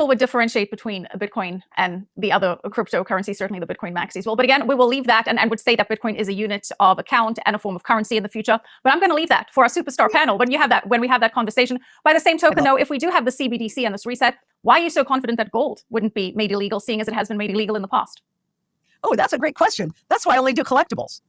people would differentiate between Bitcoin and the other cryptocurrency, certainly the Bitcoin maxis will. But again, we will leave that and would say that Bitcoin is a unit of account and a form of currency in the future. But I'm going to leave that for our superstar panel when we have that conversation. By the same token, though, if we do have the CBDC and this reset, why are you so confident that gold wouldn't be made illegal, seeing as it has been made illegal in the past? Oh, that's a great question. That's why I only do collectibles,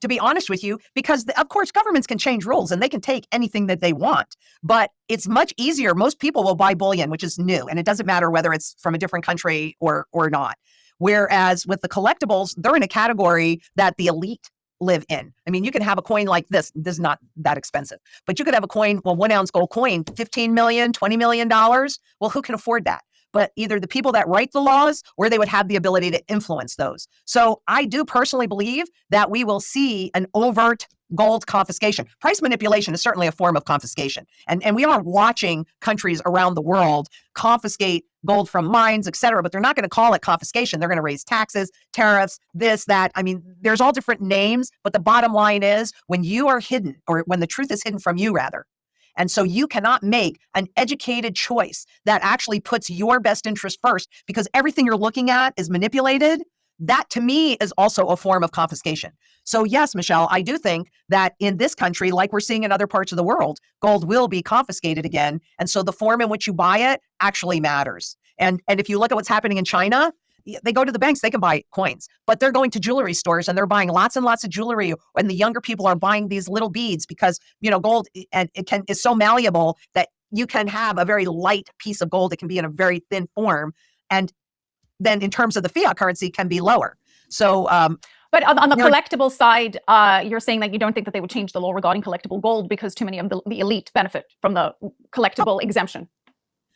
to be honest with you, because of course governments can change rules and they can take anything that they want, but it's much easier. Most people will buy bullion, which is new, and it doesn't matter whether it's from a different country or not. Whereas with the collectibles, they're in a category that the elite live in. I mean, you can have a coin like this. This is not that expensive, but you could have a coin, well, 1 ounce gold coin, $15 million, $20 million. Well, who can afford that? But either the people that write the laws or they would have the ability to influence those. So I do personally believe that we will see an overt gold confiscation. Price manipulation is certainly a form of confiscation. And we are watching countries around the world confiscate gold from mines, et cetera, but they're not going to call it confiscation. They're going to raise taxes, tariffs, this, that. I mean, there's all different names, but the bottom line is when you are hidden, or when the truth is hidden from you, rather, and so you cannot make an educated choice that actually puts your best interest first because everything you're looking at is manipulated. That to me is also a form of confiscation. So yes, Michelle, I do think that in this country, like we're seeing in other parts of the world, gold will be confiscated again. And so the form in which you buy it actually matters. And if you look at what's happening in China, they go to the banks, they can buy coins, but they're going to jewelry stores and they're buying lots and lots of jewelry. And the younger people are buying these little beads because, gold is so malleable that you can have a very light piece of gold. It can be in a very thin form. And then in terms of the fiat currency can be lower. So, but on the collectible side, you're saying that you don't think that they would change the law regarding collectible gold because too many of the elite benefit from the collectible exemption.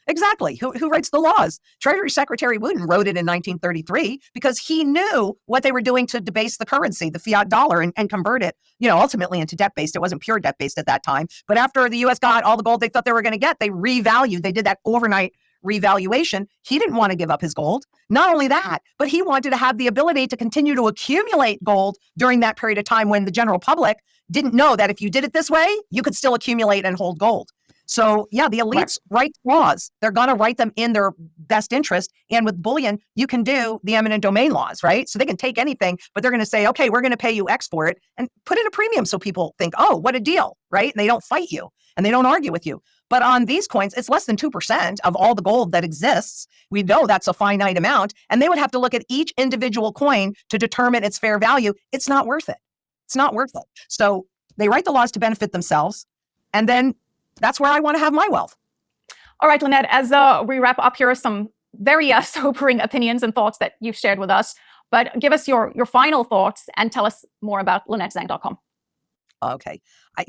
Exactly. Who writes the laws? Treasury Secretary Wooten wrote it in 1933 because he knew what they were doing to debase the currency, the fiat dollar, and convert it, ultimately into debt-based. It wasn't pure debt-based at that time. But after the U.S. got all the gold they thought they were going to get, they revalued. They did that overnight revaluation. He didn't want to give up his gold. Not only that, but he wanted to have the ability to continue to accumulate gold during that period of time when the general public didn't know that if you did it this way, you could still accumulate and hold gold. So yeah, the elites write laws. They're going to write them in their best interest. And with bullion, you can do the eminent domain laws, right? So they can take anything, but they're going to say, okay, we're going to pay you X for it and put in a premium so people think, oh, what a deal, right? And they don't fight you and they don't argue with you. But on these coins, it's less than 2% of all the gold that exists. We know that's a finite amount. And they would have to look at each individual coin to determine its fair value. It's not worth it. It's not worth it. So they write the laws to benefit themselves. And then that's where I want to have my wealth. All right, Lynette, as we wrap up, here are some very sobering opinions and thoughts that you've shared with us. But give us your final thoughts and tell us more about LynetteZhang.com. Okay. I